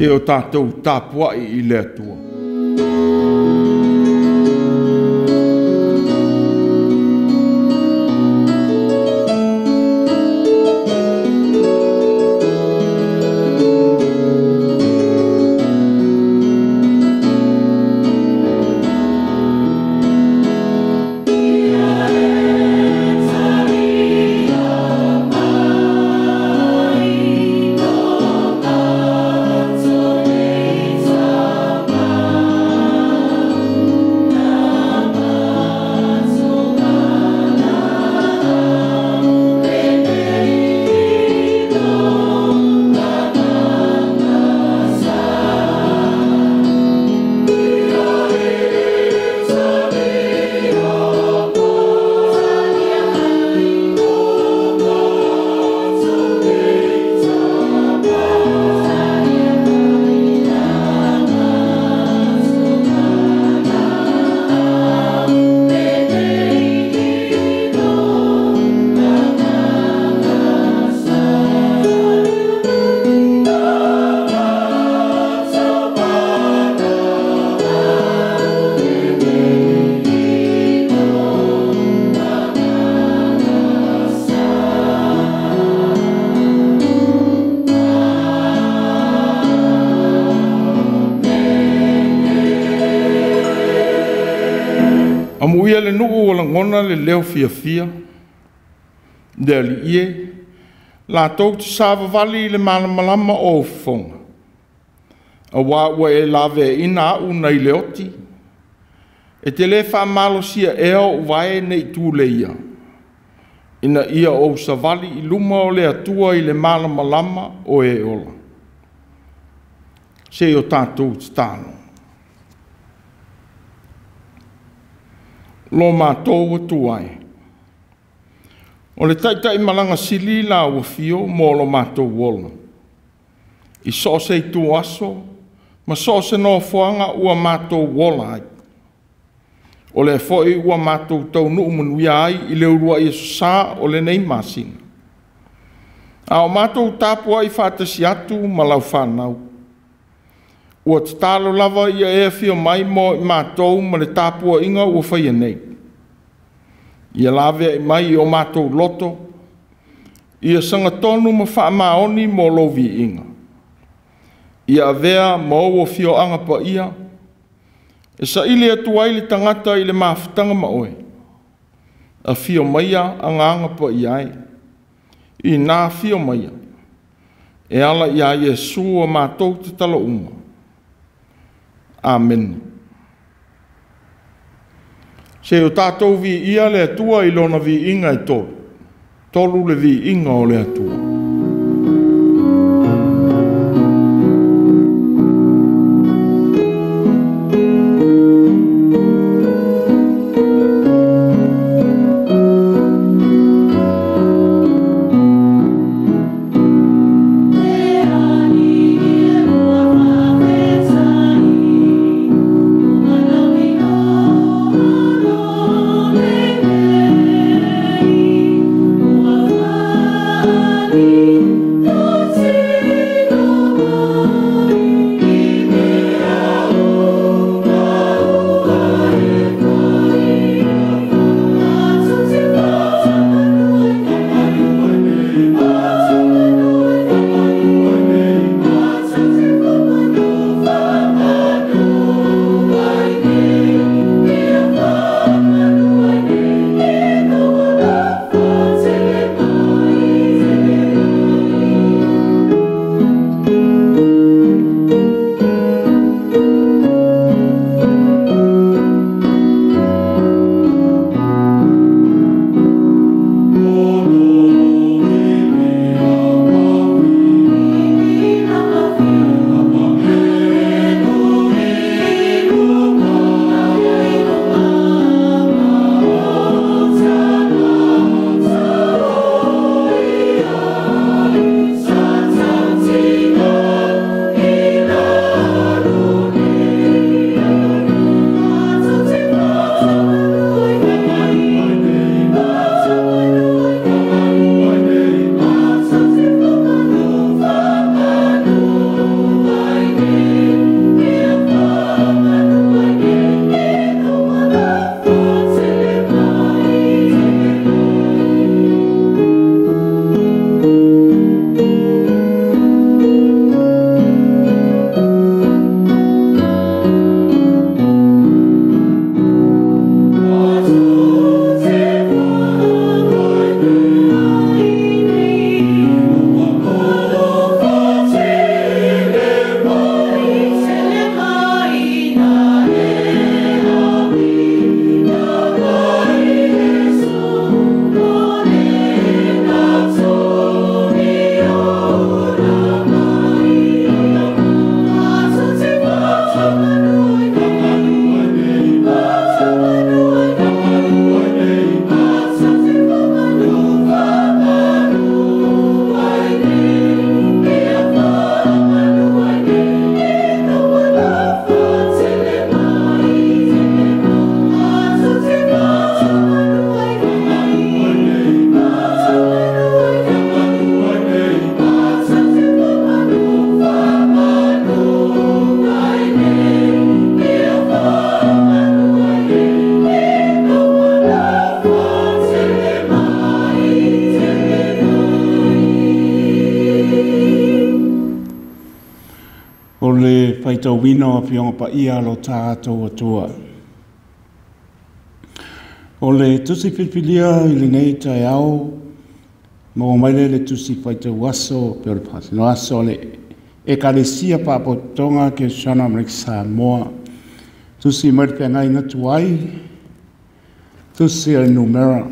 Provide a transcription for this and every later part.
Se o tātou tāpua I le atua. Amuia le nuu o langona le leo fia. Dea li ie, la tau te sawa vali le malamalama o fonga. A ua e lawe ina au nei le oti. E te le wha malo sia eo uwae nei tū le ia. Ina ia o sa vali I luma o le atua I le malamalama o e ola. Se o tātou te tāno. Lo mātou atu ai. O le taitai malanga sili la ua fio mo lo mātou wola. I so se tu aso, ma so se no foanga ua mātou wola ai. O le foi ua mātou tau nuu manuia ai I le urua I sa o le nei masina. A o mātou tāpua I whātasi atu ma lau whanau. Ua te tālo lava ia e fio mai mo I mātou ma le tāpua inga ua whaia nei. Ia lawe I mai o mātou loto. Ia sanga tonu ma wha maoni mo lovi inga. Ia avea mo o fio anga pa ia. E sa ili atu ai le tangata I le mawhitanga ma oe. A fio maia anga anga pa iai. I nā fio maia. E ala ia Yesu o mātou te tala uma. Amen. Se o tātou vi ia le atua I lona vi inga I tolu. Tolu le vi inga o le atua. Amen. whaitau wino a pionga pa ia lo tātou atua. O le tusi pilpilia i le nei tai au, mo maile le tusi whaitau aso, pe o le pasi no aso le e kalesia pa apotonga ke Shana Amerika Samoa. Tusi maripea ngai ngatu ai, tusi ai numera.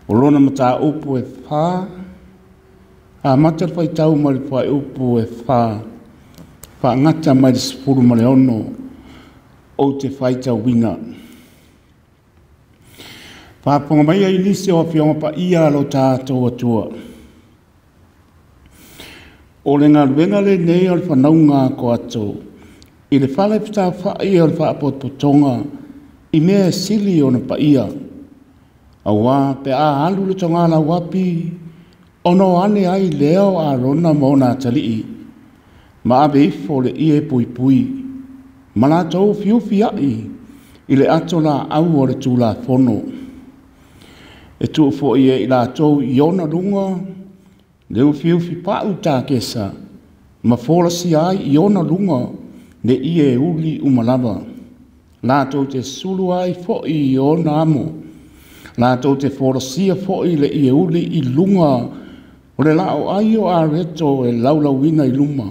O lona mata upu e wha, a mata whaitau maripea upu e wha, wha ngata mai sipuru mare ono, o te whaitau wina. Whaponga mai ai nisi o whionga pa ia lo tātou atua. O le ngā ruenga le nei o le whanaunga ko atou. I le whale pita whai o le whaapotonga i mea sili o na pa ia. A wā pe a alu le tonga la wapi ono ane ai leo a rona mo nā talii. Ma abe ifo le ie pui pui. Ma la tau fiufi ai i le ato la au o le tūla fono. E tu fo ia i la tau i ona lunga, leu fiufi pa uta kesa, ma fola si ai i ona lunga, ne ie uli umalava. La tau te sulu ai fo i ona amo, la tau te fola sia fo i le ie uli i lunga, o le lao ai o a reto e laulawina i luma,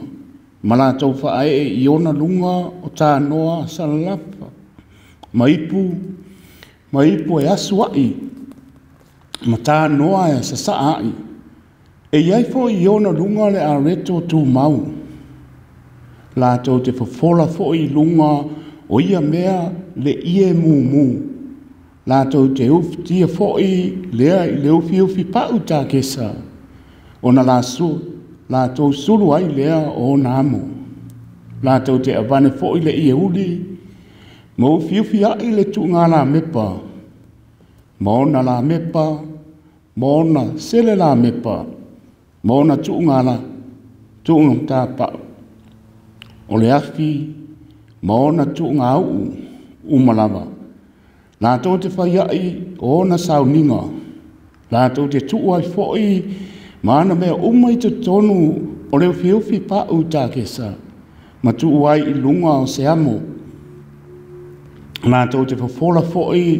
ma la tau fa ai i ona lunga o tā noa salapa, ma ipu e asuai, ma tā noa e sa saai. E iai fo i ona lunga le a reto tū mau. La tau te fofola fo i lunga o ia mea le ie mu. La tau te uftia fo i lea i le ufi pa uta kesa. O na la tau sulu ai lea o na amo. La tau te avane fo i le ie uli. Ma ufi ai le tu ngā la mepa. Ma ona la mepa. Ma ona sele la mepa. Ma ona tuungala, tuungam tāpau. O le afi, ma ona tuunga au, umalawa. Nā tō te whaiai, o ona sauninga. Nā tō te tuuai fōi, ma ana mea umai te tonu, o leo whiuwhi pāu tā kesa. Ma tuuai i lunga o se amo. Nā tō te whawhola fōi,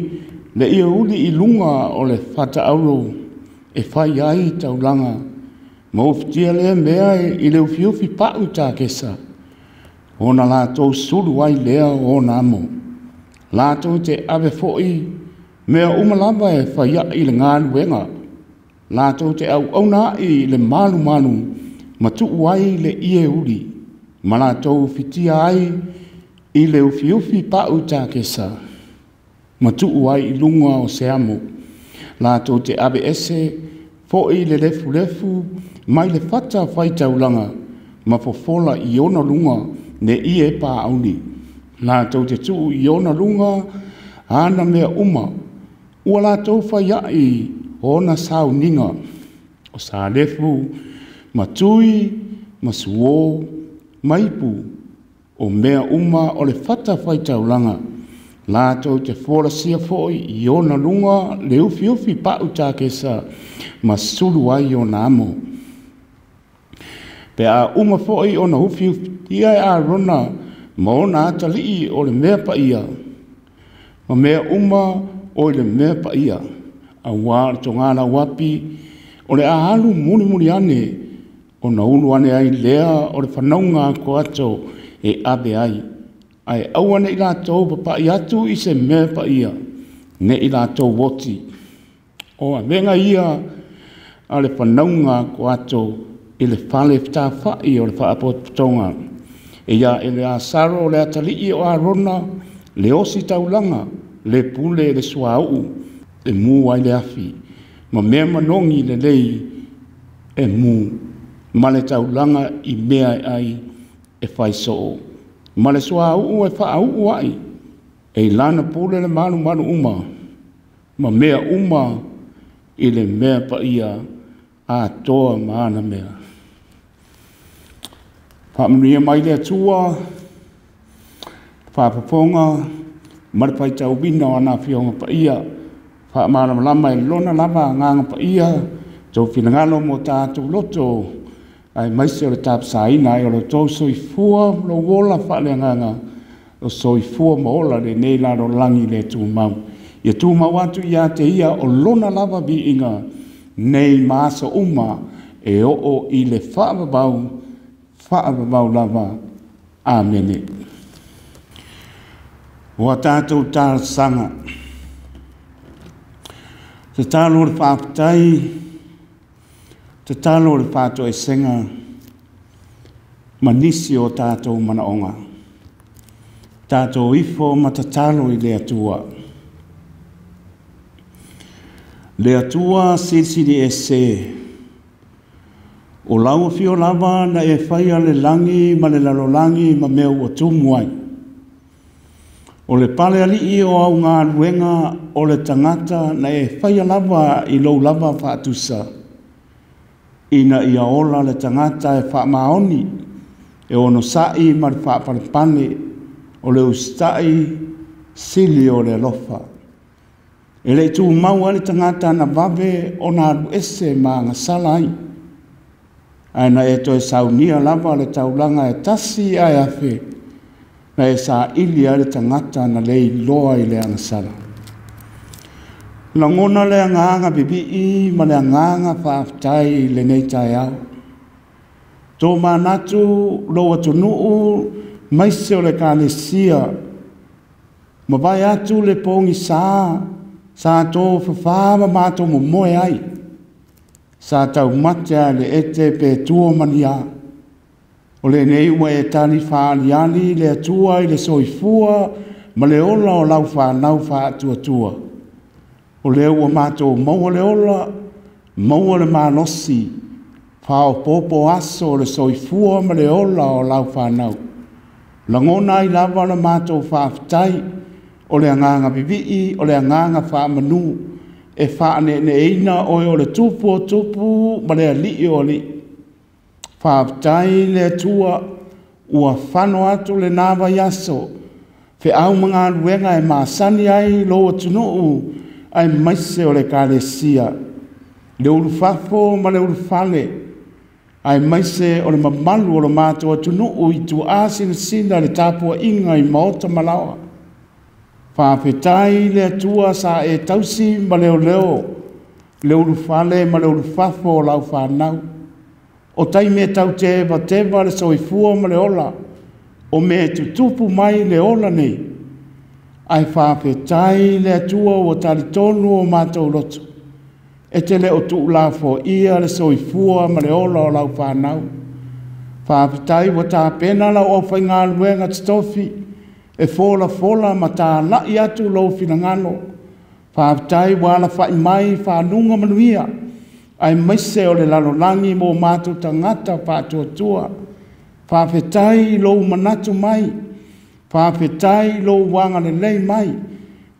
le ia uli i lunga o le whata auro, e whaiai taulanga. Ma uftia lea mea i leo whiuwhi pāu tā kesa. Ona la tō suru ai lea o namo. La tō te awe fōi, mea umalamba e whaia i le ngānu wenga. La tō te au auna i le malu, ma tuu ai le ie uri. Ma la tō whitia ai i le uwhiuwhi pāu tā kesa. Ma tuu ai i lunga o se amo. La tō te awe ese, fōi le lefu, mai le whata whaitaulanga, ma fofola i ona lunga, ne ie pā auni. Nā tau te tuu i ona lunga, ana mea uma. Ua la tau whaiai, ona sau ninga. O sa lefu, ma tui, ma suo, maipu. O mea uma o le whata whaitaulanga. Nā tau te whora sia fōi i ona lunga, le uwhi pāu tā kesa, ma suru ai o nāmo. Pe a uma fōi o na uwhi ia e a rona, ma o na atalii o le mea pa ia. Ma mea uma o le mea pa ia. A wā to ngāna wapi, o le ahalu muni ane, o na ulu ane ai lea o le whanaunga ko ato e abe ai. Ai awane i lātou papa i atu i se mea pa ia, ne i lātou woti. O a venga ia a le whanaunga ko ato i le whale whita whai o le whaapotonga. E ia e le asaro o le atalii o a rona, le osi taulanga, le pule le suau, e mu ai le afi. Ma mea manongi le lei e mu, ma le taulanga i mea ai e whai soo. Ma le suau e whaau ai, e lana pule le manu uma, ma mea uma i le mea pa ia a toa maana mea. Whaamanuia mai lea tua, whaapaponga, maripai tau bina o ana whionga pa ia, whaamana lama e lona lava nganga pa ia, tau whinangalo mo tātou loto, ai mai se o le tapsaina ai o lo tau soifua lo wola whaaleanganga o soifua ma ola le nei laro langi le tūmau. Ia tūmau atu ia te ia o lona lava bi inga nei maasa uma e o i le whaababau lava. Amene. Wa tātou tā sanga. Te tālo le whaapatai, te tālo le whātou e senga, manisi o tātou manaonga. Tātou ifo matatalo i le atua. Le atua sisiri e se. O lau fio lava na e whaia le langi ma le lalolangi ma meu o tumuai. O le pale ali i o au ngā luenga o le tangata na e whaia lava i lou lava whaatusa. Ina ia ola le tangata e wha maoni e ono sai ma le whaaparepane o le ustai sili o le lofa. E le tu mau ale tangata na vabe o na ese ma ngasalai. Aina e toi saunia lava le taulanga e tasi ai afe. Na e sa ili ale tangata na lei loa i le angasala. Langona le anganga bibi i ma le anganga whaaftai le nei tai au. Tō manatu loa tunuu maise o le kālesia. Ma vai atu le pongi sa tō whawhama mātou mo moe ai. Sa tau matea le ete pe tua mania. O le nei ua e tali whaaliali le atua i le soifua ma le ola o lau whanau whaatua tua. O le ua mātou maua le ola, maua le mālosi, whao popo aso o le soifua ma le ola o lau whanau. Langona i lava le mātou whaaftai, o le anganga bivii, o le anganga whaamanu, e whaane ne eina oi o le tupu o tupu, ma le alii o li. Whaaftai le atua, ua whano atu le nāwa yaso, fe au mga luenga e maasani ai loa tunuu, ai maise o le kālesia. Le urufafo ma le urufale, ai maise o le mamalu o le mātua tunuu i tu āsina sina le tāpua inga i maota malawa. Whaafetai le atua sa e tausi ma leo leo, le urufale ma le urufafo o lau whanau. O tai me tau teva le soifua ma le ola, o me tutupu mai le ola nei. Ai whaafetai le atua o taritonu o mātou loto. E te le o tuulafo ia le soifua ma le ola o lau whanau. Whaafetai wa tā pena la o whainga luenga tstofi, e fola ma tā lai atu lo finangano. Whaafetai wala whai mai whanunga manuia. Ai maise o le lalolangi mo mātou tangata pātua. Whaafetai lo manatu mai. Whaafetai lo wanga le lei mai.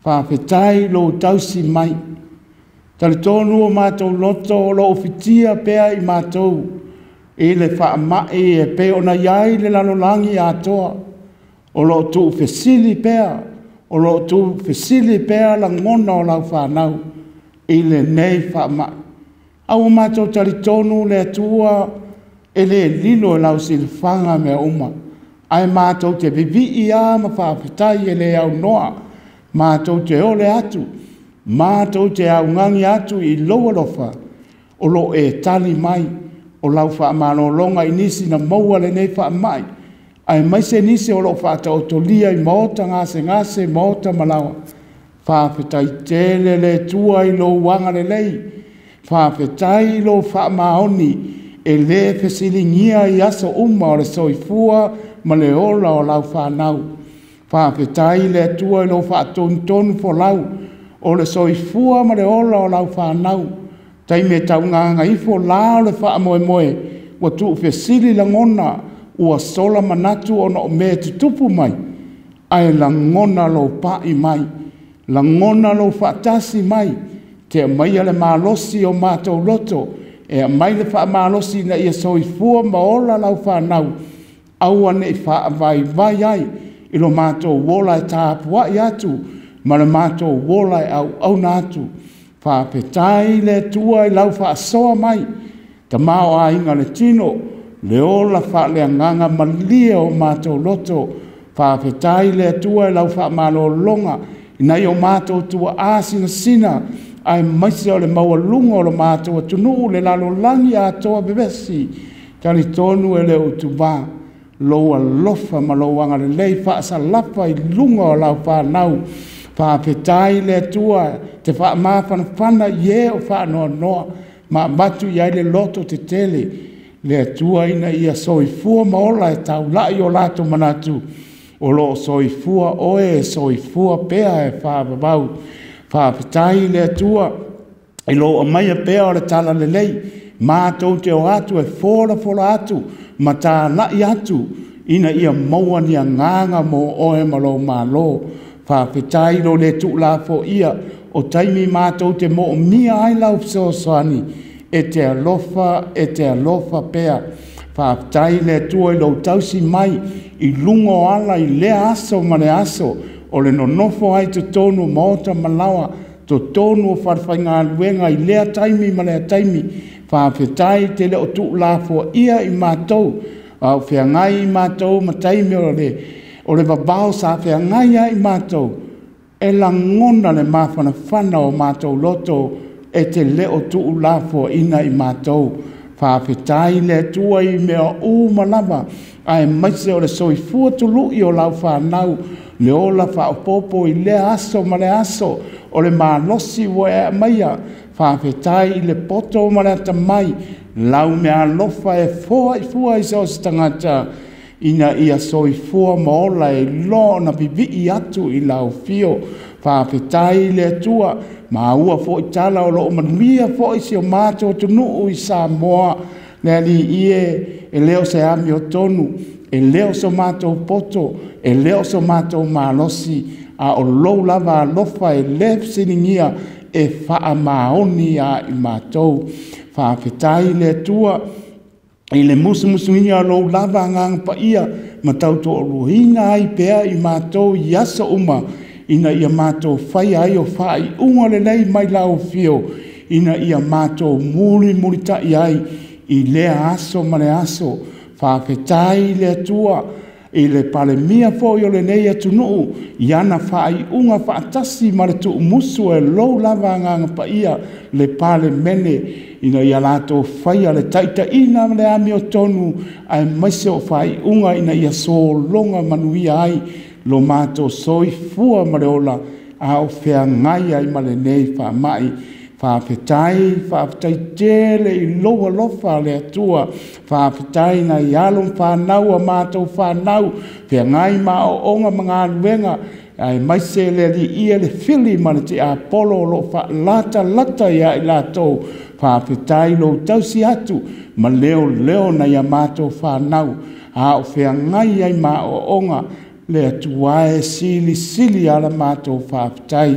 Whaafetai lo tausi mai. Talitonu o mātou loto lo ofitia pea i mātou. E le whaamai e pe ona iai le lalolangi atoa. O lo tu fesili pea. O lo tu fesili pea la ngona o lau whanau. E le nei whaamai. Au mātou taritonu le atua e le lilo e lau silfanga mea uma. Ai mātou te vivi i a ma whaafetai e le au noa. Mātou te ole atu. Mātou te au ngangi atu i loa lofa. O lo e tali mai. O lau whaamano longa i nisi na maua le nei whaamai. Ai maise nisi o lo whaata o tolia i maota ngase maota malawa. Whaafetai tele le tua i lo wanga le lei. Whaafetai lo whaamaoni e le fesilingia i aso uma o le soifua ma le ola o lau whanau. Whaafetai le atua i lo whaatontonu fo lau o le soifua ma le ola o lau whanau. Tai me taunganga ifo lao le whaamoe wa tu fesili langona ua sola manatu o no me tutupu mai. Ai langona lo pai mai. Langona lo whaatasi mai. Te mai ale malosi o mātou loto, e mai le wha malosi na ia soifua ma ola lau whanau, aua ne wha vai ai, ilo mātou wola e tāpua i atu, ma le mātou wola e au nātu, wha petai le tua i lau wha soa mai, ta mao a inga le tino, le ola wha le nganga malia o mātou loto, whawhetai le atua e lau wha malo longa, nei o mātou tua āsina sina, ai maise o le maua lunga o le mātou atunu le lalo langi a toa bebesi, tali tonu e le utuba, loa lofa ma loanga le lei wha sa lapa I lunga o lau whanau, whawhetai le atua, te wha mawhanawhana ie o whanoa noa, ma batu iai le loto te tele, le atua ina ia soifua maola e tau lai o lato manatu, o lo soifua oe soifua pea e whaababau, whaapitai le atua, e lo o maia pea o le tala le lei, mātou te o atu e fora atu, ma tā lai atu, ina ia maua ni a nganga mo oe malo malo, whaapitai lo le tu la fo ia, o taimi mātou te mo mia ai lau pso soani, e te alofa pea, whaapitai le tua I lo tausi mai, I lungo ala I lea aso ma le aso, o le nonofo ai to tonu maota malawa, to tonu o wharwhainga luenga I lea taimi ma lea taimi, whaapitai te leo tu la fo ia I mātou, au whiangai I mātou ma taimi o le babao sa whiangai ai mātou, e la ngona le mawhana whana o mātou loto, e te leo tu la fo ina I mātou, whaapitai le tua I mea malama, ai maise o le soifua tulu I o lau whanau, le ola whaopopo I le aso ma le aso, o le malosi wa e maia, whaapetai I le poto ma le atamai, lau mea lofa e fua I so stangata, ina ia soifua maola e lo na bibi atu I lau fio, whaapetai le tua, ma ua fo I tala o lo manuia fo I si o mātou tunu I Samoa, le ali ie e leo se ami o tonu, e leo so mātou poto, e leo so mātou malosi, a o lou lava lofa e lef siningia e wha maoni a I mātou. Whaapetai le tua, e le musuinga lou lava ngang pa ia, ma tauto o ruhina ai pea I mātou I asa uma, ina ia mātou whai ai o whai unga le nei mai lau fio, ina ia mātou muri tai ai, I lea aso ma le aso, whaapetai le tua, I le pale mia fo I o le nei atunu, I ana whai unga whaatasi ma le tu musu e lou lava nganga pa ia, le pale mene, ina ia lato whaia le taita ina le ami o tonu, ai maise o whai unga ina ia so longa manuia ai, lo mātou soifua ma le ola, a o whea ngai ai ma le nei wha mai, whaapetai tele I loa lofa le atua, whaapetai na I alum whanau a mātou whanau, whea ngai ma o onga mga aluenga, ai maise le li ia le whili mana te a polo lo wha lata ia I lātou, whaapetai lo tausi atu, ma leo na ia mātou whanau, a o whea ngai ai ma o onga, le atua e sili ala mātou whaapetai,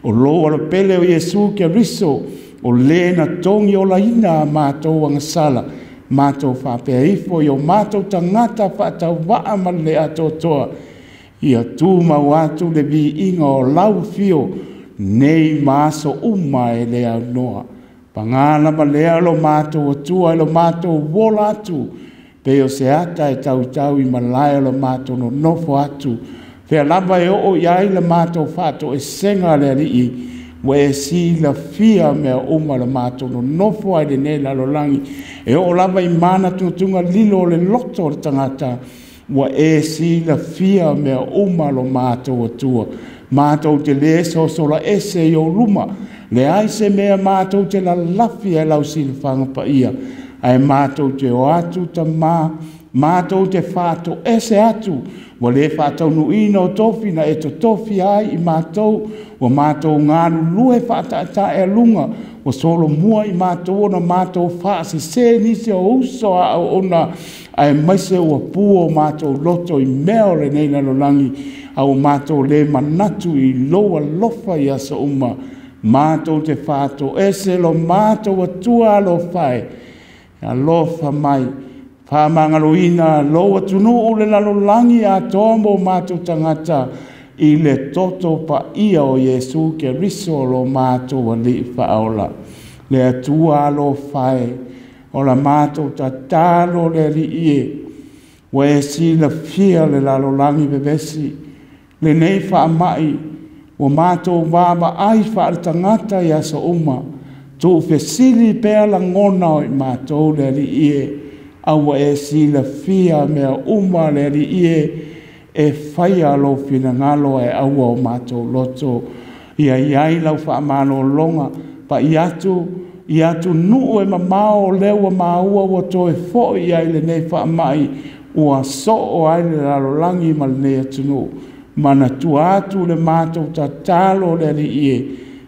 o lo ala pele o Yesu ke riso, o le na tongi o la ina mātou angasala, mātou whapea ifo I o mātou tangata whaatau waa ma le ato toa, ia tū mau atu le vi inga o lau fio, nei maaso uma e le au noa, pangana ma le alo mātou atua e lo mātou wola atu, pe o se ata e tau I malaya lo mātou no nofo atu, Pea lava e o iai la mātou whātou e senga le rii, wa e si la fia mea uma la mātou no nofo ai le ne la lolangi. E o lava I mana tunga lilo le loto le tangata, wa e si la fia mea uma lo mātou atua. Mātou te le so la ese I o luma, le aise mea mātou te la lafia e lau sila whanga pa ia. Ai mātou te o atu ta mātou te whātou ese atu, wa le whātau nuina o tofi na e to tofi ai I mātou, wa mātou ngāru lue whātata e lunga, wa solo mua I mātou ona mātou whaasi se nisi o uso a ona, ai maise ua pua o mātou loto I mea le neina lolangi, au mātou le manatu I loa lofa I asa uma, mātou te whātou ese lo mātou atua lo whae, a lofa mai, Whamangaloina loa tunu o le lalolangi a tomo mātou tangata I le toto pa ia o Yesu ke riso lo mātou a li whaola. Le atua lo whae o la mātou ta tālo le li ie, wa e si la fia le lalo langi bebesi, le nei wha mai, wa mātou wāma ai wha le tangata i asa uma, tō whesili pēr la ngona o i mātou le li ie, awa e si la fia mea uma le li ie, e whai alo whina ngalo e awa o mātou loto, ia iai lau wha amano longa, pa i atu nuu e mamao lewa maua wa to e fo i ai le nei wha mai, ua so o ai le lalo langi ma le nei atunu, mana tu atu le mātou ta talo le li ie,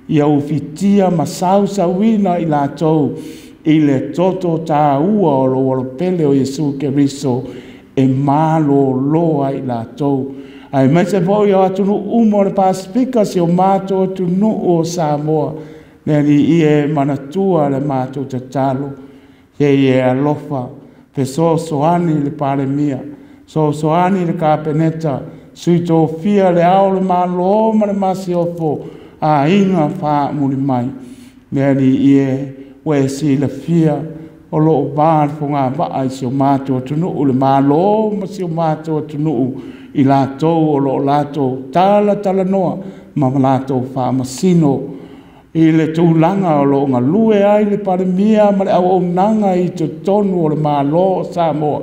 ia ufitia ma sausa wina i la tau, i le toto ta ua o lo pele o Yesu Keriso, e malo loa i la tau. Ai mai se po i atunu umo le Pasifika si o mātou atunu o Samoa, le li ie manatua le mātou ta talo, he ie alofa, pe soani le palemia, soani le kapeneta, sui tō fia le ao le malo ma le masi ofo, a inga wha muli mai. Le li ie, we si le fia, o lo bār fo ngā waa i si o mātou atunu, le malo ma si o mātou atunu, i lātou o lo lātou tala noa, ma lātou wha masino, i le tūlanga o lo ngā lue ai le palemia, ma le au o nanga i te tonu o le malo o Samoa,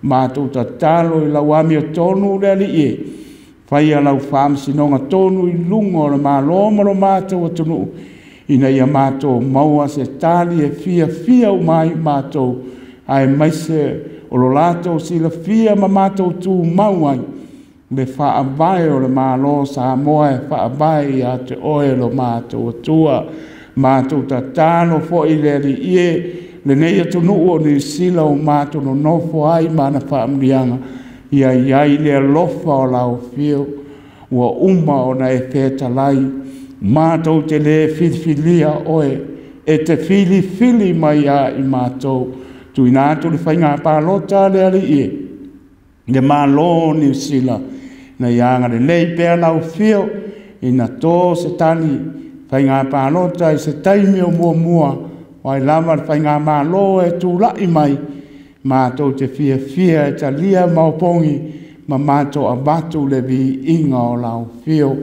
mātou ta talo i lau ami o tonu le li ie, whai a lau whaamsinonga tonu i lungo o le malo ma lo mātou atunu, ina ia mātou maua se tali e fia o mai mātou, ai maise o lo lātou si la fia ma mātou tū mauai, le whaavai o le malo Samoa e whaavai a te oe lo mātou atua, mātou ta tāno fo i le li ie, le nei atunu o ni sila o mātou no nofo ai mana whaamrianga, ia iai le lofa o lau fio, ua uma o na e pēta lai, mātou te le whiwhilia oe, e te whili mai a i mātou, tu inātou le whainga pālota le ali ie, le malo ni sila, na ianga le lei pēr lau fio, ina tō se tani, whainga pālota i se taimi o mua, wai lama le whainga malo e tū lai mai, mātou te fia e ta lia maupongi, ma mātou a batu le vi inga o lau fio,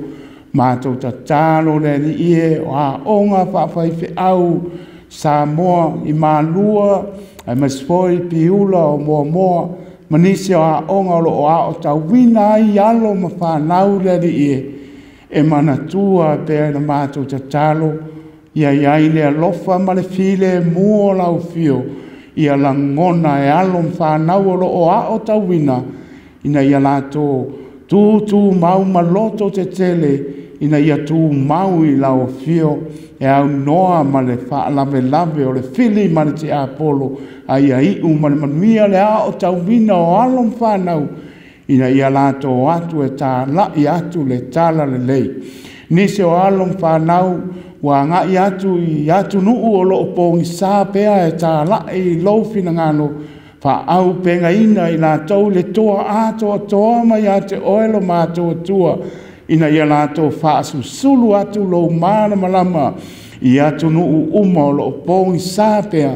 mātou ta tālo le ni ie, o a onga whawhaife au, Samoa i mālua, ai masfoi piula o moa, manisi o a onga o a o ta wina i alo ma whanau le ni ie, e manatua pēr na mātou ta tālo, ia iai le alofa ma le file mua lau fio, ia langona e alo ma whanau o a o ta wina, ina ia lato tu mau maloto te tele, ina ia tu mau i lau fio, e au noa ma le whaalave o le fili ma le te apolo, a ia iu ma le manuia le a o tau wina o alo ma whanau, ina ia lato atu e tā lai atu le tala le lei. Nise o alo ma whanau, wa ngā i atu nuu o lo pongi sā pēa e tā lai i lofina ngano, fa au penga ina i lātou le toa ato toa mai a te oelo mātou atua, ina ia lātou whaasusulu atu lo mana malama, i atu nuu uma o lo pongi sāpea,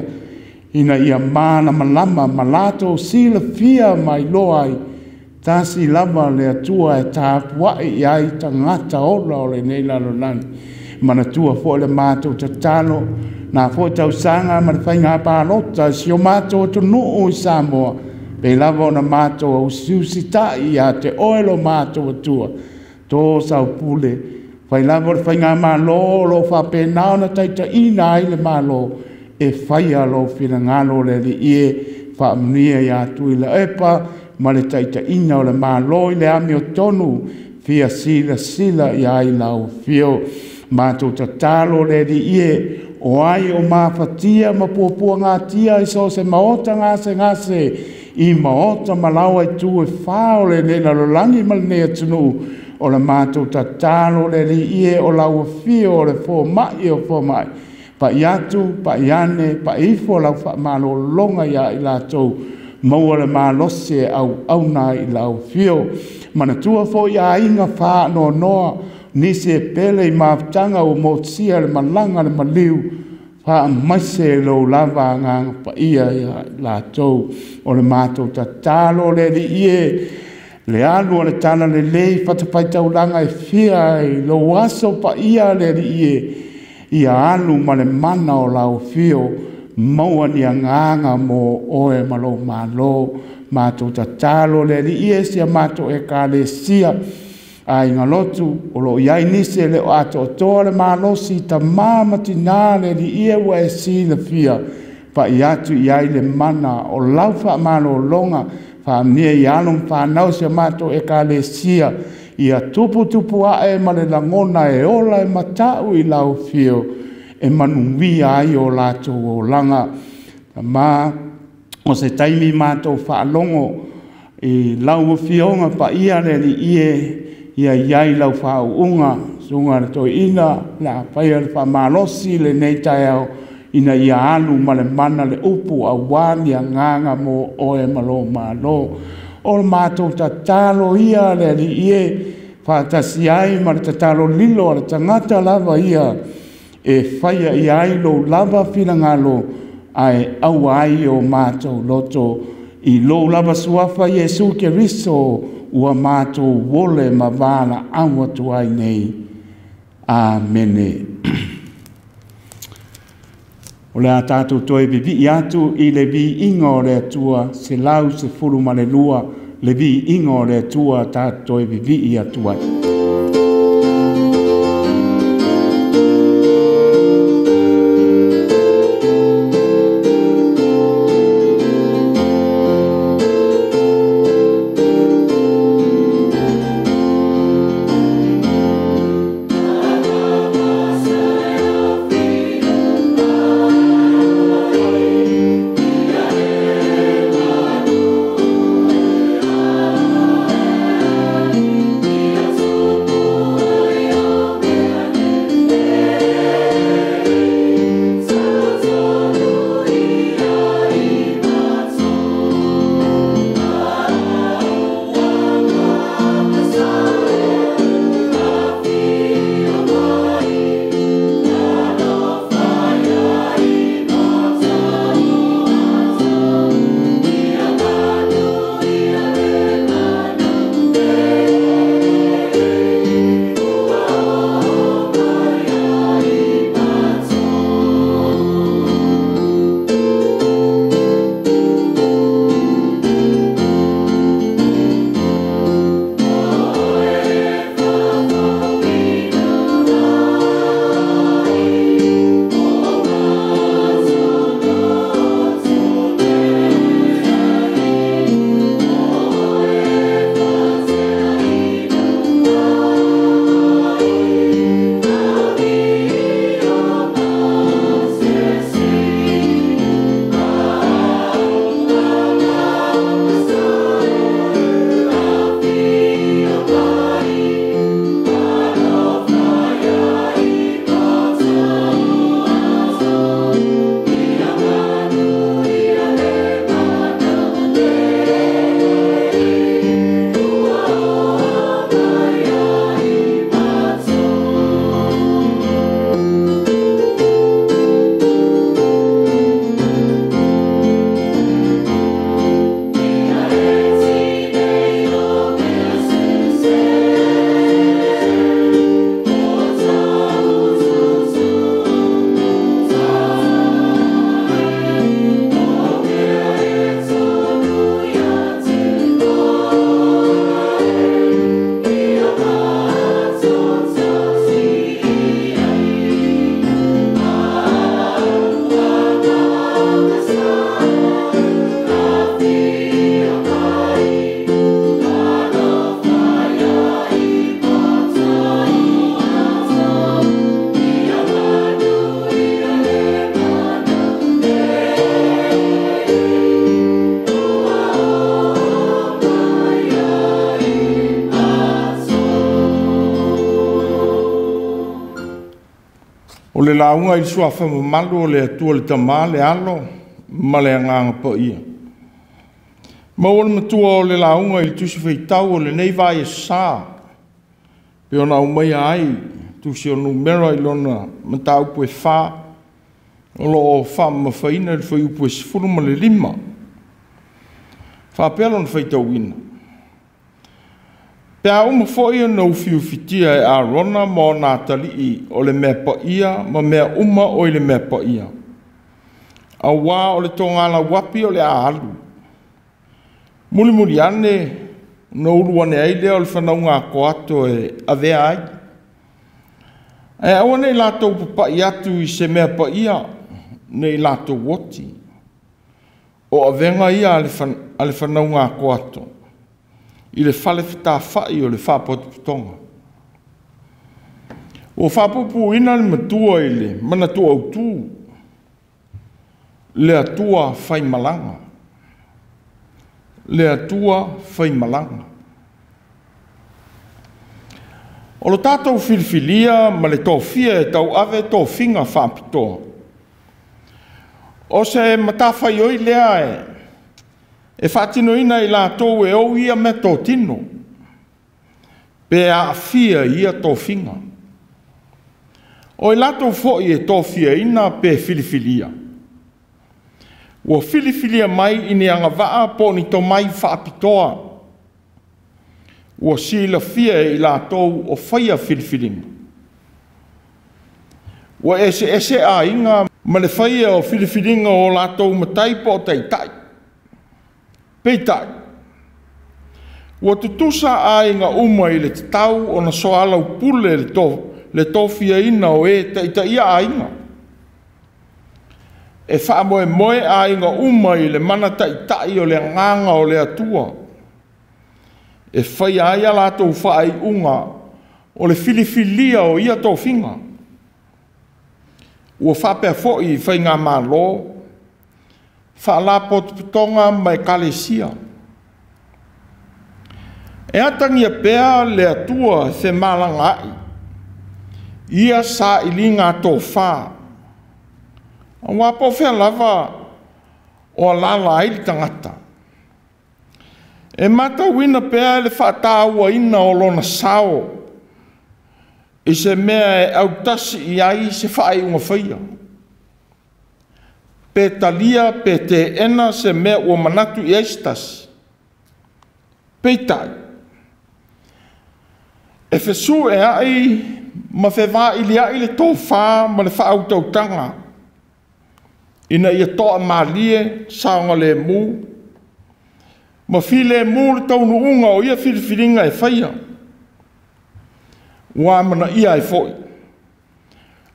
ina ia mana malama ma lātou sila fia mai loai, tasi lama le atua e tāpuai i ai tangata ola o le nei lalolani, mana tua fo le mātou tatalo, na fo tau sanga ma le whainga pālota, si o mātou atu nuu i Samoa, pe lava o na mātou au siusitai a te oelo mātou atua, tō sau pule, whai lava o le whainga mālo, lo whapenao na taita ina ai le mālo, e whaia lo whina ngalo le li ie, whaamnia i atu i le epa, ma le taita ina o le mālo i le ami o tonu, fia sila i ai lau fio, mātou tatalo le li ie, o ai o mawhatia ma puapua ngā tia i so se maota ngase, i maota malawa i tu e whao le ne lalolangi ma le nea tunu, o le mātou tatalo le li ie o lau fio o le fō mai, pa i atu, pa i ane, pa ifo lau wha malo longa ia i lātou, maua le mālose au nai i lau fio, mana tua fo i a inga wha noa, nisi e pele i maafutanga o motsia le malanga le maliu, Wha maise lo lava ngang pa ia la tau o le mātou ta talo le li ie. Le alu le tana le lei whatapai tauranga e whia e lo aso pa ia le li ie. Ia alu ma le mana o lau whio maua ni nganga mo oe malo malo mātou ta talo le li ie sia mātou e ka le sia. Ai ngā lotu o lo iai nise le o ato o toa le mālosi ta māmati nā le li ia wa e si na fia pa i atu iai le mana o lau wha mālo longa wha amnia i alum wha nau sia mātou e ka le sia ia tupu a e ma le langona e ola e matau i lau fio e manungi ai o lātou o langa ma o se taimi mātou wha alongo i lau fionga pa ia le li ie ia iai lau whauunga, sunga le toi ina, la paia le whamalosi le nei tai au, ina ia alu ma le mana le upu a wani a nganga mo oe malo malo. O le mātou ta talo ia le li ie, whaatasi ai ma le ta talo lilo a le tangata lava ia, e whaia i ai lo lava whina ngalo, ai au ai o mātou loto, i lo lava suafa Jesu ke riso, ua mātou wole ma vāna awa tuai nei. Amene. O le a tātou toi vivi i atu i le vi ingo le atua se lau se furu ma le lua le vi ingo le atua tātou toi vivi i atua. le launga i suafa mamalu o le atua le tamā le alo ma le agaga pa ia. Ma o le matua o le launga i le tusi feitau o lenei vaesā pe ona aumaia ai tusi o numera i lona mataupu e fā O lo whamawhaina le whai upu e sifuru ma le lima. Whapelo na whai tauina. Pea uma fwoi o nau whiuwhitia e Arona mo nā talii o le mea paia ma mea uma o le mea paia. A wā o le tōngala wapi o le aalu. Muli muli ane no uruane ai leo le whanau ngā koato e avea ai. E awane i lātou papai atu i se mea paia ne i lātou woti. O avenga ia ale whanau ngā koato. I le whale whita whai o le whapotuputonga. O whapupu ina le matua i le mana tua autu. Le atua whai malanga. Le atua whai malanga. O lo tātou whilwhilia ma le tōwhia e tau ave tōwhinga whapitoa. O se matawhai oi lea e whatino ina i lātou e au ia me tō tino. Pe a whia ia tōwhinga. O i lātou fōi e tōwhia ina pe whilwhilia. Ua whilwhilia mai i ni anga waa po ni tō mai whapitoa. Ua sila whia i lātou o whaia whilwhilinga. Ua ese a inga ma le whaia o whilwhilinga o lātou matai po tai. Peitai. Ua tutusa a inga uma i le tau o na soalau pule le tōwhia ina o e ia a inga. E whaamoe a inga uma i le mana tai o le nganga o le atua. E whai aia lātou whaai unga o le whilwhilia o ia tōwhinga. Ua whapea fōi i whai ngā mālo, whaalapotuputonga mai kalesia. E atangia pēa le atua se malanga ai. Ia sa ili ngā tō whā. A wapo whea lava o alala ai li tangata. E mata wina pēa le whaataua ina o lona sao. I se mea e autasi i ai se whaai unga whaia. Pe talia pe te ena se mea ua manatu i eistasi. Peitai. E whesu e ai ma whewā ili ai le tō whā ma le whaatautanga. Ina ia toa malie saonga le mū. Ma while mū le taunu unga o ia whilwhiringa e whaia. Wa mana ia e foi.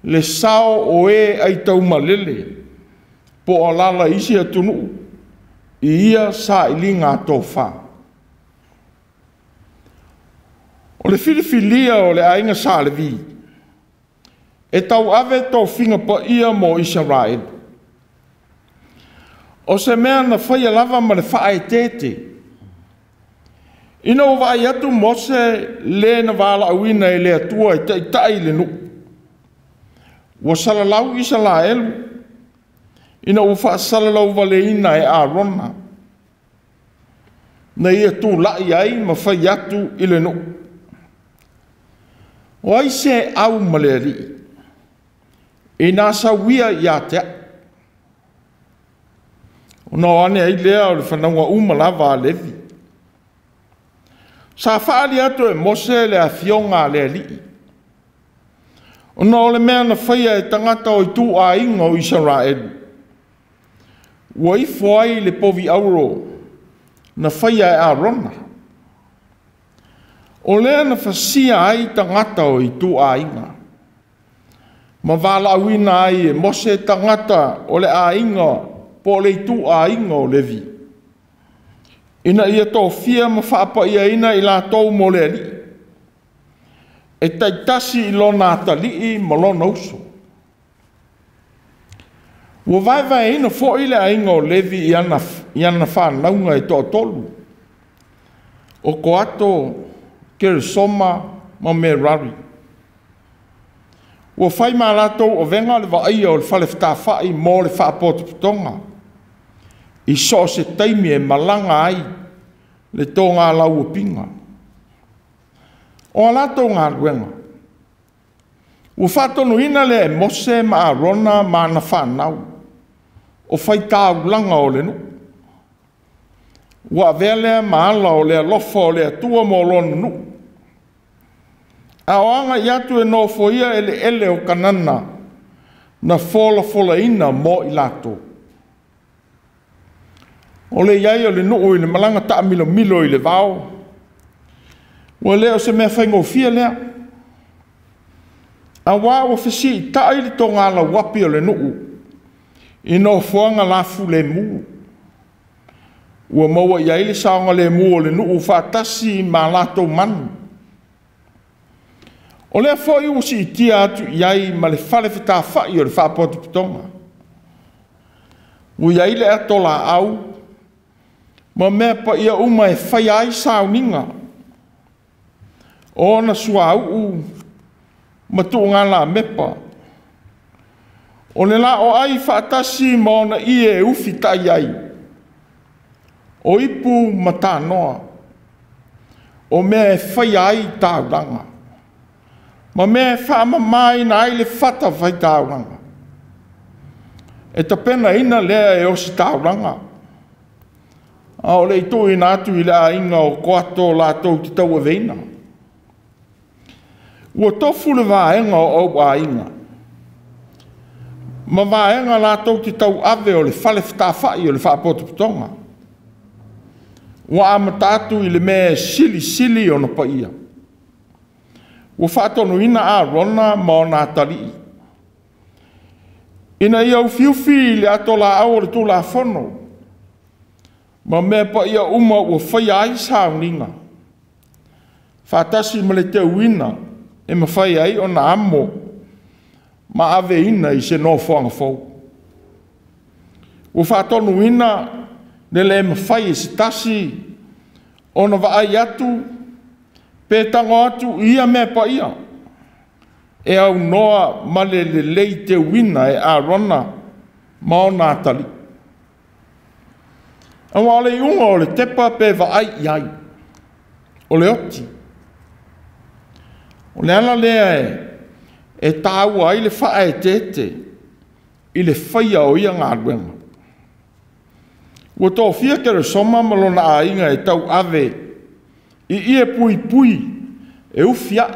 Le sao o e ai tau malele. Po alala isi atunu. I ia sa ili ngā tō whā. O le whilwhilia o le ainga sa le vi. E tau ave tō whinga pa ia mo Israel. O se mea na whaia lava ma le whae tete. Ina o vai atu mose le na wala awina i le atua i tai le nu. Wa salalau i Salaelu. Ina o wha salalau wale ina e Arona. Na ia tū lai ai ma whai atu i le nu. O ai se au maleri. I nā sawia i a tea. No ane ai lea o le whanaunga umalava a levi. Sa whaali atu e mose le a fionga le li. O no le mea na whaia e tangata o i tū a inga o Israel. Ua i fuai le povi auro na whaia e Arona. O lea na whasia ai tangata o i tū a inga. Ma wala awina ai e mose tangata o le a inga po le tu a inga o levi. Ina ia tō whia ma whaapa ia ina i la tōu mo le ali. E taitasi i lona atalii ma lona uso. Ua vai ina fo i le a inga o levi i ana whanaunga e tō tolu. O ko ato Keresoma ma Merari. Ua whai mā lātou o venga le waia o le whale whai mō le whaapotuputonga. I so se taimi e malanga ai le tō ngā lau pinga. O a lātou ngā ruenga. Ua whātonuina le Mose ma Arona ma na whanau. O whaitaulanga o le nu. Ua vele ma ala o le alofa o le atua mo lonu nu. A oanga i atu e no foia ele o kanana na fola ina mo i lato. O le iai o le nuu i le malanga taa milo i le vao. Ua leo se mea whaingofia lea. A wā o whisi i tai li tō ngāla wapi o le nuu. I no fuanga lafu le mu. Ua maua iai le saonga le mu o le nuu whātasi ma lato manu. O lea fo i usi i tia atu iai ma le whale whita whai o le whapotu pitonga. Ua iai le atola au. Ma mea pa ia uma e whai ai sauninga. O na sua au ma tu ngala mepa. O le la o ai whaatasi ma ona i e ufi tai ai. O ipu ma tā noa. O mea e whai ai tāuranga. Ma mea e whaama mai na ai le whata whai tāuranga. E ta pena ina lea e osi tāuranga. A o le i tō ina atu i le a inga o koato la tau ti tau a veina. Ua tofu le vāenga o au a inga. Ma vāenga la tau ti tau ave o le whale whitawhai o le whapoto pitonga. Ua amatatu i le mea sili o na paia. Ua whaatonu ina a rona ma o nā tali. Ina ia ufiufi i le ato la au o le tū la whono. Ma mea pa ia uma ua whai ai sauninga. Whātasi ma le te uina e ma whai ai o na amo ma ave ina i se no whanga fau. Ua whātonu ina ne le ma whai e se tasi o na waai atu pētango atu ia mea pa ia. E au noa ma le lei te uina e a rona ma o nā tali. Awa o le iunga o le tepa pe waai iai. O le oti. O le ala lea e tāua ai le wha e tete i le whaia o ia ngā ruenga. Ua tō fia kere soma malona a inga e tau ave i ia pui e ufia.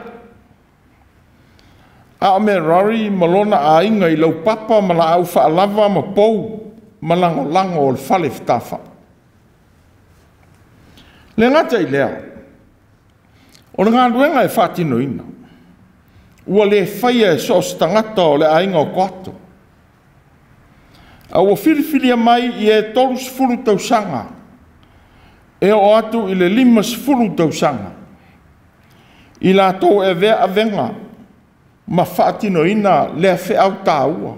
A me rari malona a inga i lau papa ma la au wha alava ma pou ma lango o le whale whitawha. Le ngata i lea, o le ngā ruenga e whātino ina. Ua le whaia e so stangata o le ainga o koato. A ua whiriwhiria mai i e tolus furu tausanga. E o atu i le limas furu tausanga. I la tō e vea avenga, ma whātino ina le whe au tāua.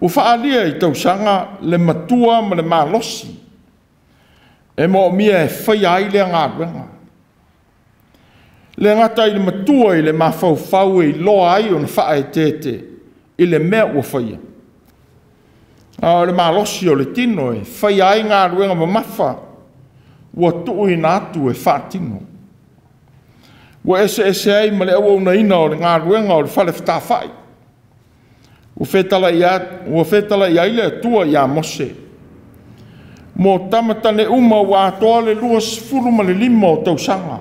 Ua whaalia i tausanga le matua ma le malosi. E mo mia e whai ai le ngā ruenga. Le ngata i le matua i le mawhau i loa ai o na whae tete i le mea ua whaia. O le malosi o le tino e whai ai ngā ruenga ma mawha ua tuu i nātu e whātino. Ua ese ai ma le au na ina o le ngā ruenga o le whale whitawhai. Ua whetala i ai le tua i a Mose. Mo tamatane uma wa atoa le luas furu ma le lima o tausanga.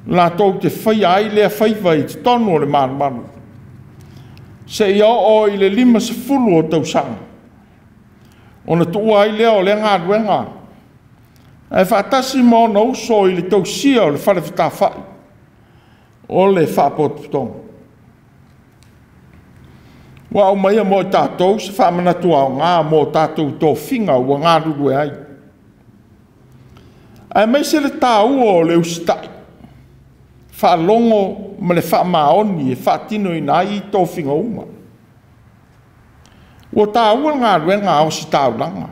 La tau te whai ai lea whaiva i te tonu o le maru. Se ia o i le lima se furu o tausanga. O na tua ai lea o le ngā ruenga. E whaatasi mo na uso i le tausia o le whale whitawhai. O le whapotu pitonga. Wa o mai mo tātou se whamanatua o ngā mo tātou tō whinga ua ngā ruru e ai. Ai mai se le tāua o le usitai. Whaalongo ma le whaamaoni e whaatino i nai i tō whinga uma. Ua tāua ngā ruenga o si tāuranga.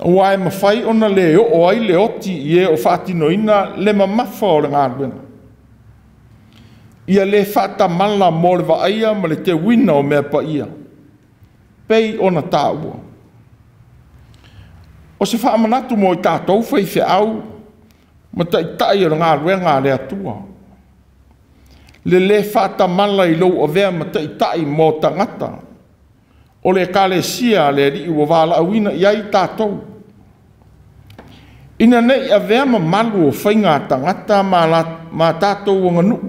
Ua e mawhai ona le o ai le oti i e o whaatino ina le mamafa o le ngā ruenga. Ia le whata mala mo le vaia ma le te wina o mea pa ia. Pei ona tāua. O se whaamanatu mo i tātou whai whi au, ma tai o ngā ruenga le atua. le whātamala I lou o vea mataitai mō tangata. O le kalesia le ri ua wala awina iai tātou. Ina nei a vea ma malu o whainga tangata ma tātou o nganu.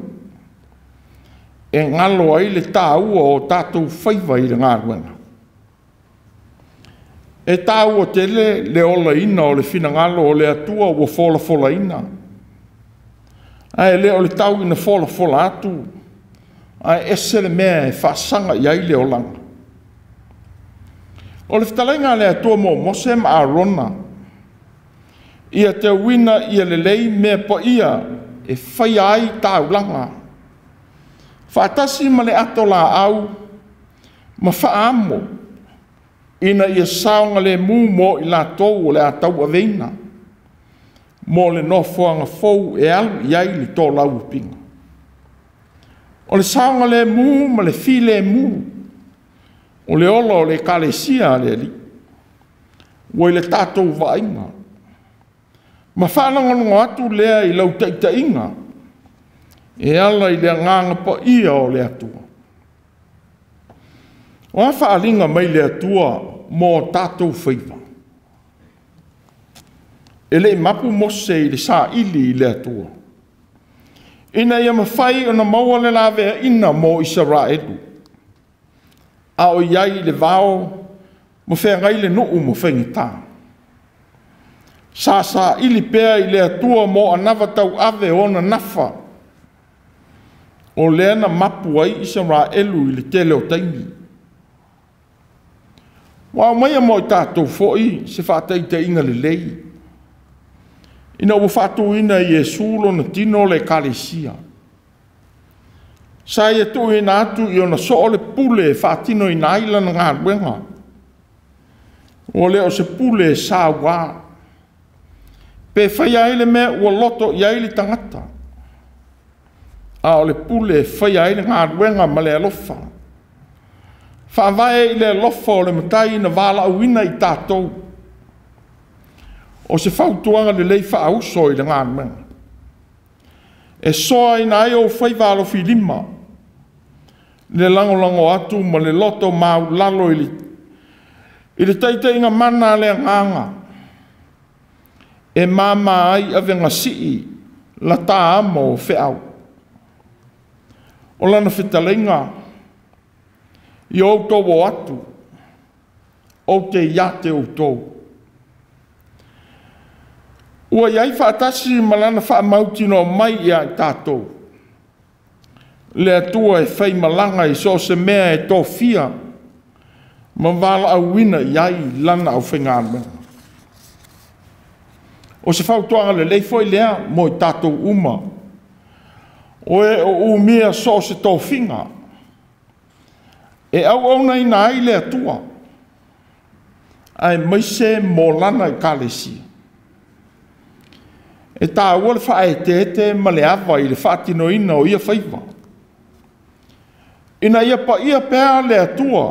E ngalo ai le tāua o tātou whaiva I le ngā ruenga. E tāua tele le ola ina o le whina ngalo o le atua o fola fola ina. Ai le o le tau ina fola fola atu. Ai ese le mea e whasanga iai le olanga. O le whetalenga le atua mo mose ma arona. Ia te wina ia le lei mea po ia e whai ai tāulanga. Whaatasi ma le ato la au ma whaamo. Ina ia saonga le mū mo I la tau o le atau a veina. Mo le nofoanga fou e alu iai li tō lau pinga. O le saonga le mū ma le fi le mū. O le ola o le kalesia le li. Wai le tātou vainga. Ma whanangongo atu lea I lau taita inga. E ala I le nganga pa ia o le atua. O a whaalinga mai le atua mō tātou whaiva. E le mapu mose I le sā ili I le atua. Ina ia mawhai o na maua le lawea ina mō Israelu. A o iai le vao mo whea ngai le nuu mo whengita. Sā ili pēa I le atua mō anawa tau ave o na nafa. O lea na mapu ai Israelu I le tele o taimi. Wa mai mo tātou foi se whāteite inga le lei. Ina ua whātou ina Iesulo na tino le kalesia. Sa ia tu ina atu I ona so le pule whātino I naila na ngā ruenga. O leo se pule sa wā. Pe whai aile mea ua loto I aile tangata. A o le pule whai aile ngā ruenga ma le alofa. Whaavae I le lofa o le matai na wala awina I tātou. O se whautuanga le lei whaauso I le ngā ruenga. E soa ina ai o whaiwalo whilima. Le lango atu ma le loto mau lalo I le taita inga mana le nganga. E mama ai avenga sii la tā amo o whiau. O lana whitalenga I o tō atu. O te iate o tō. Ua iai whaatasi malana whaamauti no mai ia I tātou. Le atua e whai malanga I so se mea e tō fia. Ma wala au wina iai lana au whengāme. O se whautuanga le leifoi lea mo I tātou uma. O e o umia so se tō whinga. E au nei na ai le atua. Ai maise mo lana I kalesia. E tā ua le whae te ma le awa I le whaatino ina o ia whaiva. Ina ia pa ia pēa le atua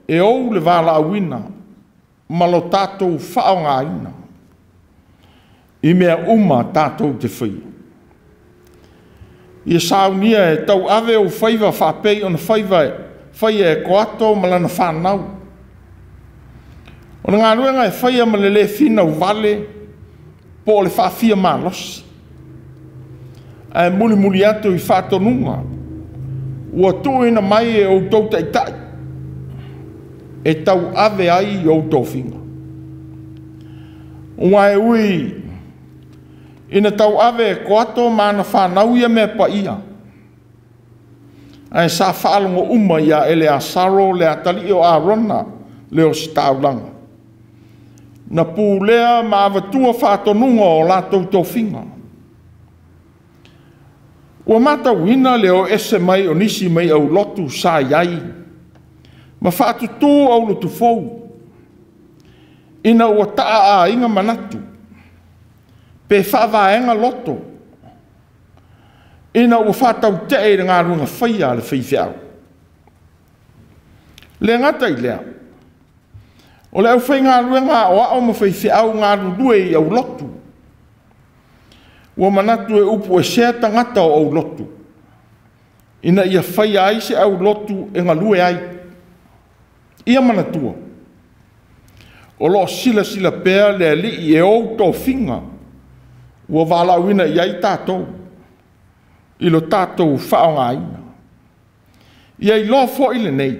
e ou le wala awina ma lo tātou whaonga ina. I mea uma tātou te whaia. Ia saunia e tau ave o whaiva whapei o na whaiva whaia e koato ma lana whanau. O na ngā ruenga e whaia ma le whina u vale po le whawhia mālosi. E muli atu I whātonunga. Ua tuina mai e o tau taitai. E tau ave ai o tau whinga. Ua e ui ina tau ave e koato mana whanau ia mea pa ia. E sa whaalongo uma ia e le asaro le atali o Arona le o sitaulanga. Na pūlea ma avatua whātonunga o lātou tō whinga. Ua mata wina leo ese mai o nisi mai au lotu sa iai. Ma whātutu au lotu fou. Ina ua taa a inga manatu. Pe whāwaenga loto. Ina ua whātau te e ngā runga whaia le whaiwhiau. Le ngata I lea. O le au whai ngā ruenga o ao ma whaiwhiau ngā rurue I au lotu. Ua manatu e upu e sea tangata o au lotu. ina ia whai ai se au lotu e ngalue ai. Ia manatua. O lo sila pea le li e o tō whinga. Ua wala wina iai tātou. I lo tātou whaonga ina. Ia i lo fo ile nei.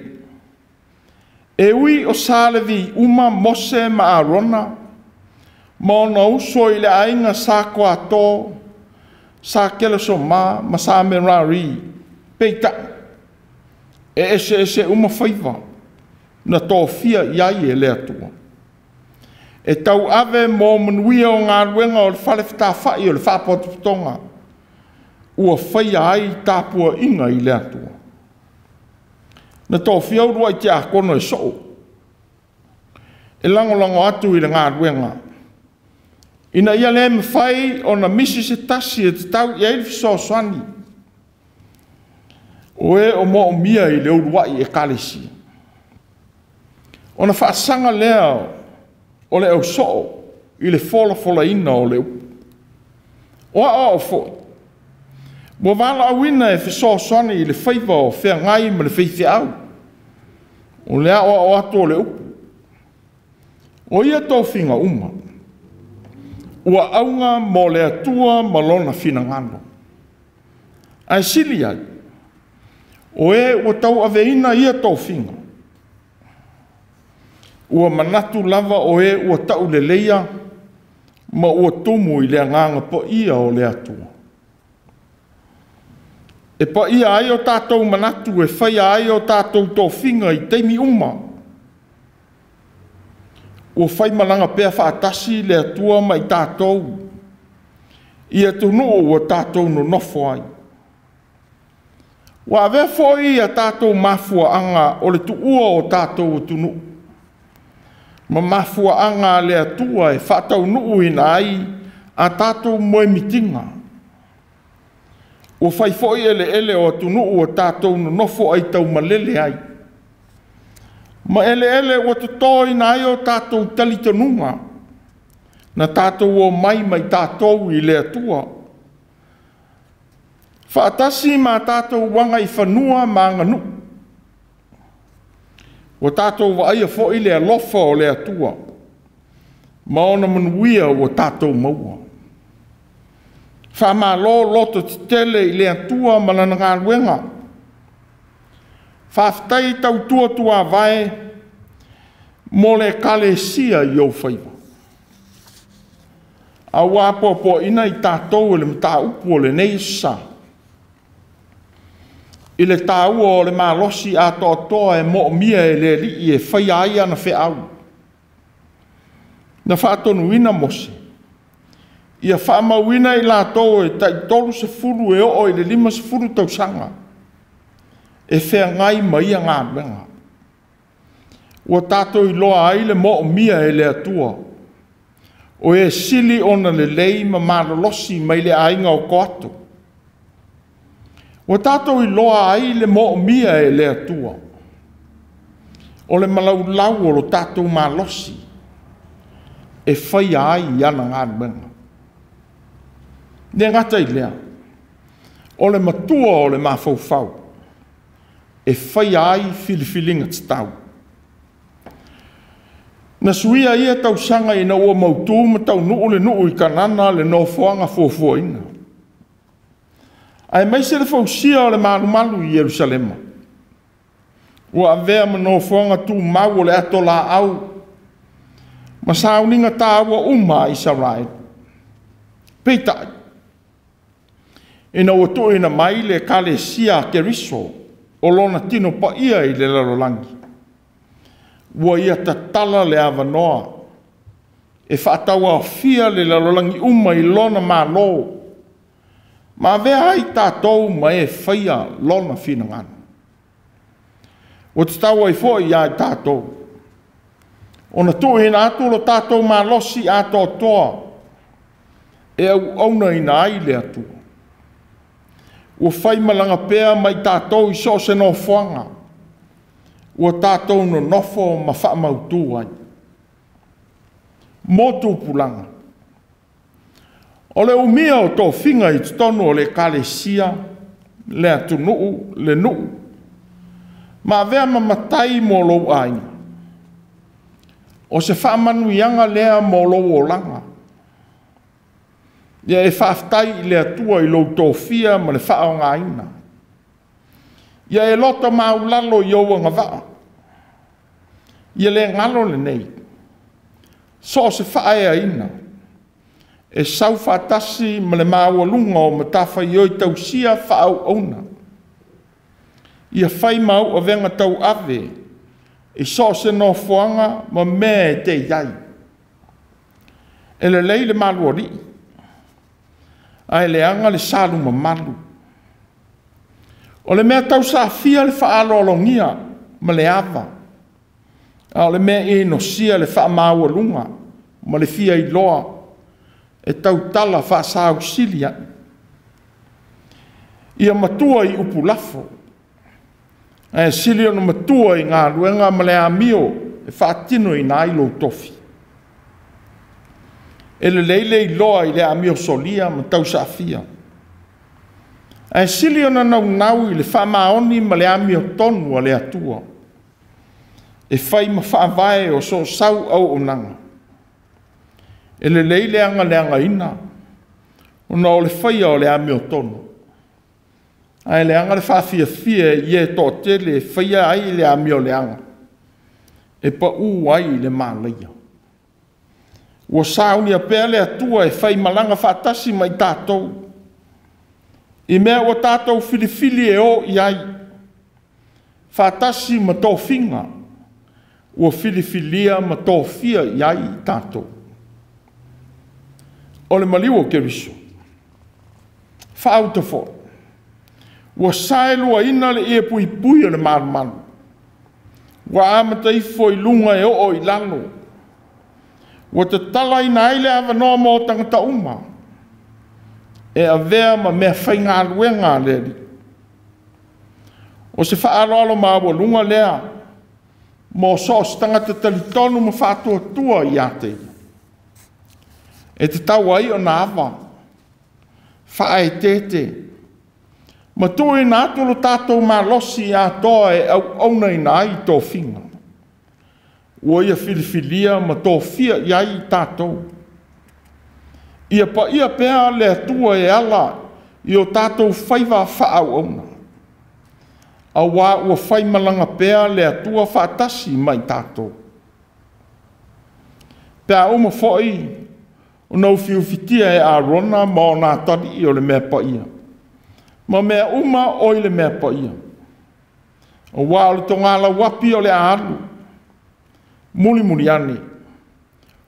E ui o sālevi uma mose ma arona. Ma ona uso i le ainga sā koa tō. Sā kele so ma sā me rari. Peita. E ese uma whaiva. Na tō fia iai e lea tua. E tau ave mō manuia o ngā ruenga o le whale whita whai o le whapototonga. Ua whaia ai tāpua inga i lea tua. Na tō fia urua i te akono e soo. E lango atu i le ngā ruenga. Ina ia le me whai o na misi se tasi e te tau i eilfi so swani. O e o mo o mia i le urua i e kalesi. O na whaasanga lea o le au soo i le fola ina o le upu. O fo. Mo wala awina e fiso sone i le whaiva o whea ngai ma le whaithi au. O lea o ato o le upu. O ia tō whinga uma. Ua aunga mo le atua ma lona whina ngano. Ai sili ai. O e ua tau aveina ia tō whinga. Ua manatu lava o e ua tau le leia, ma ua tumu i le nganga po ia o le atua. E po ia ai o tātou manatu e whaia ai o tātou tō whinga i teimi uma. Ua whai malanga pēr whaatasi le atua mai tātou. Ia tunu o tātou no nofo ai. Ua ave foi a tātou mafua anga o le tuua o tātou o tunu. Ma mafua anga le atua e whatau nuu ina ai a tātou moe mitinga. O whai foi ele o tunu o tātou no nofo ai tau malele ai. Ma ele o te toi na ai o tātou talitonunga. Na tātou o mai tātou i le atua. Whaatasi ma tātou wanga i whanua ma nganu. O tātou wa aia fo i le alofa o le atua. Ma ona manuia o tātou maua. Wha loto te tele i le atua ma lana ngā ruenga. Whaftai tau tua vai mo le kale sia i au whaiva. A wapopo ina i tātou le mta upu o le nei sa. I le tāua o le malosi a toa e mo mia e le li e whai aia na whi au. Na whaatonu ina mose. Ia whaamauina i la tō e tai tolu se furu e o i le 5 se furu tau sanga. E whea ngai mai a ngā renga. Ua tātou i loa ai le mo mia e le atua. O e sili ona le lei ma marolosi mai le ainga o koatu. O tātou i loa ai le mo mia e le atua. O le malau o lo tātou malosi. E whai ai i ana ngā renga. Ne ngata i lea. O le matua o le mawhauwhau. E whai ai filifilinga te tau. Na suia ia tau sanga i na ua mautu ma tau nuu le nuu i kanana le no whoanga fōfua ina. Ai mai se le fausia o le malu i Jerusalema. Ua avea ma no whoanga tu mau o le ato la au. Ma sauninga tāua uma i Israel. Peitai. Ina ua tu ina mai le kale sia keriso o lona tino pa ia i le lalolangi. Ua ia tatala le avanoa. E whaataua fia le lalolangi uma i lona malo. Ma vea ai tātou ma e whaia lona whinangana. O te taua i fōi ai tātou. O na tu ina atu lo tātou ma losi ato toa. E au auna ina ai le atua. Ua whai malanga pēr mai tātou i so se no whanga. Ua tātou no nofo ma whaamautu ai. Motu pulanga. O le umia o tō whinga i tonu o le kale sia, le atu nuu, le nuu. Ma vea mamatai mo lou ainga. O se whaamanuianga lea mo lou o langa. Ia e whaaftai i le atua i lou tōwhia ma le whaonga ina. Ia e lota maulalo i auanga waa. Ia le ngalo le nei. So se whaea ina. E sau whaatasi ma le maua lunga o matafa i oi tausia whaau auna. Ia whai mau o venga tau ave. E so se no fuanga ma me te iai. E le leile malu ori. Ai le anga le salu ma malu. O le mea tau sa fia le whaalolongia ma le ava. O le mea e no sia le wha maua lunga ma le fia i loa. E tau tala wha sa ausilia. Ia matua i upulafo. E silio no matua i ngā ruenga ma le amio e whaatino i nā ilo tofi. E le leile i loa i le amio solia ma tau sa fia. E silio na nau i le whamaoni ma le amio tonu a le atua. E whai ma whaavae o so sau au o nanga. E le leile anga le anga ina. Ona o le whaia o le amio tonu. Ai le anga le whaafia fia i e tō tele whaia ai le amio le anga. E pa u ai le mālaia. Ua sauni a pēr le atua e whai malanga whaatasi mai tātou. I mea ua tātou filifili e o i ai. Whaatasi ma tō whinga. Ua filifilia ma tō fia i ai tātou. O le maliu o keriso. Whaauta fo. Ua saelua ina le ia pui pui o le maru. Ua amata ifo i lunga e o i lalo. Ua te tala ina aile ava noa mo tangata uma. E a vea ma mea whainga aluenga leri. O se whaarolo maua lunga lea. Mo so tangata talitonu ma whaatua tua i ate. E te tau ai o na ava. Whae tete. Ma tui nā tolo tātou mā losi a toa e au auna i nā i tō whinga. Ua ia filifilia ma tō fia i ai tātou. Ia pa ia pēa le atua e ala i o tātou whaiva whaau auna. A wā ua whaimalanga pēa le atua whaatasi mai tātou. Pēa uma whoi, o nau whiuwhitia e a rona ma o nā tari i o le mea pa ia. Ma mea uma o i le mea pa ia. O wā o le tongala wapi o le aharu. Muli ane.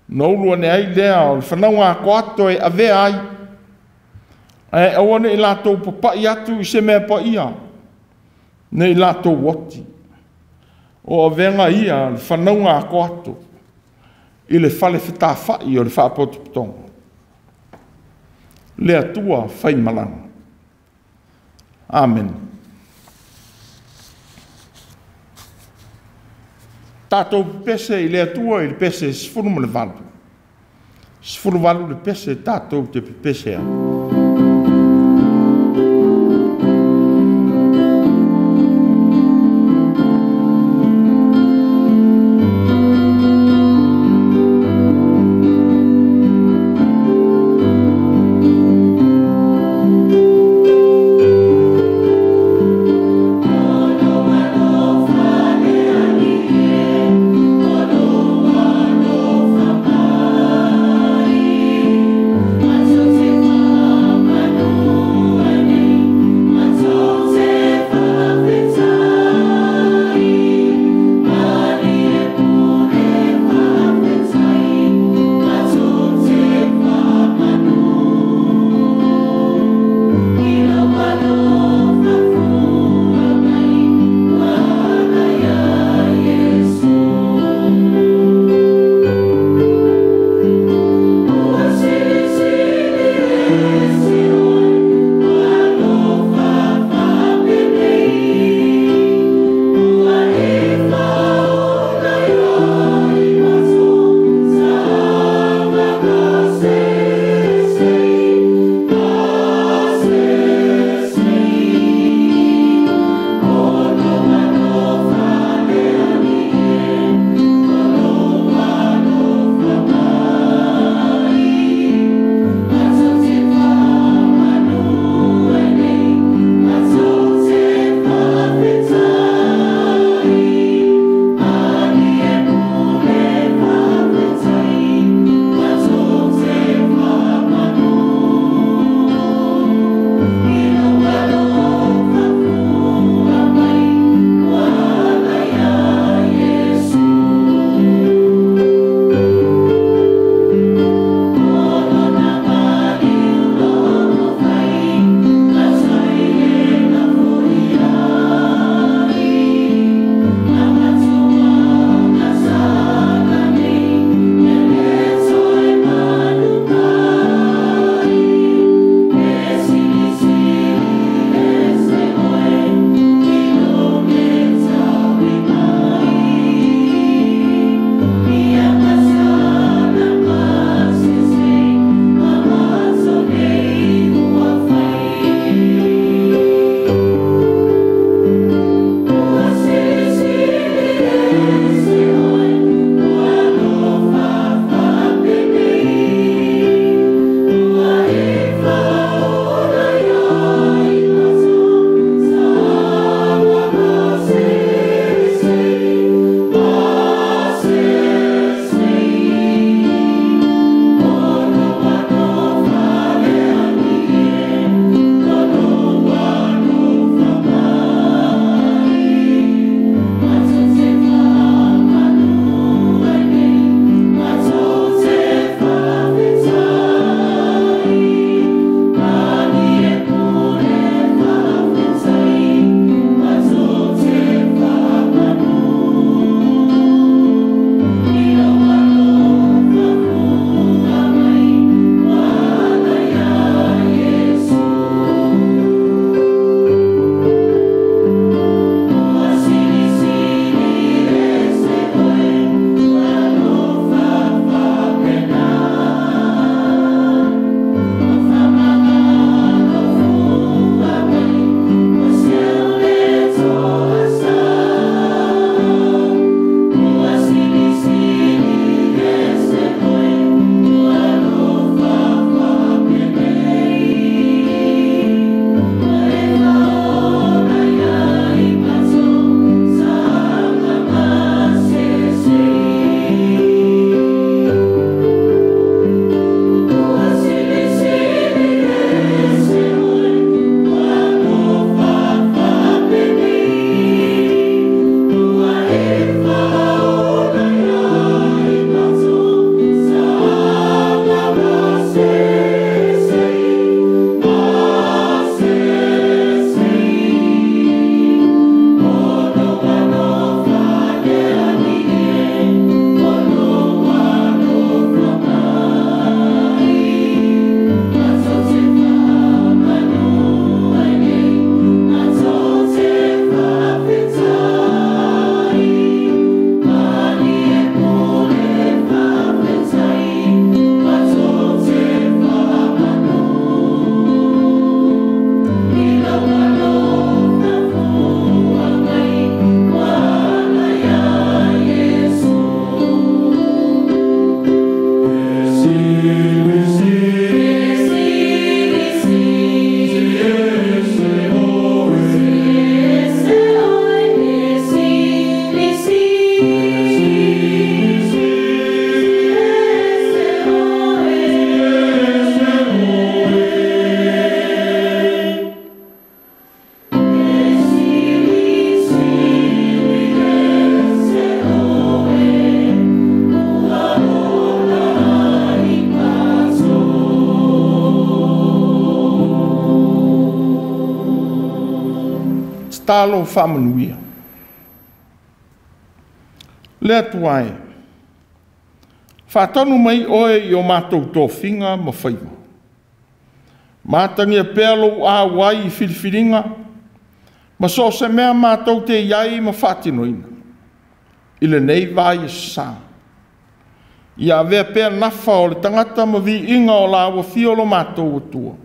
Noulua ne ai lea o le whanaunga ko ato e ave ai. E awane i lātou papai atu i se mea pa ia. Ne i lātou wati. O avenga ia le whanaunga ko ato. I le whale whetawhai o le whapotuputonga. Le atua whai malanga. Amen. Tātou pese i le atua i le pese sifuru mo le valu. Sifuru valu le pese tātou te pese a. Manu talo whamanuia. Lea tuai. Whatanu mai oe i o mātou tō whinga ma whaima. Mātangia pēlo a wai i whiriwhiringa, ma so se mea mātou te iai ma whatinoina. Ile nei vai e sā. Ia vea pēr nafa o le tangata ma vi inga o la wa fiolo mātou o tua.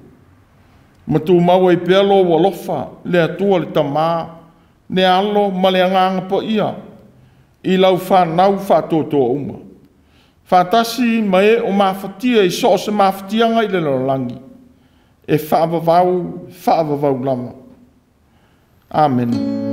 Ma tu maua i pēlo o lofa, le atua le tamā, ne alo ma le anganga po ia. I lau whanau whatoto uma. Whatasi mai o mawhatia i so se mawhatianga i le lorangi. E whaavavau lama. Amen.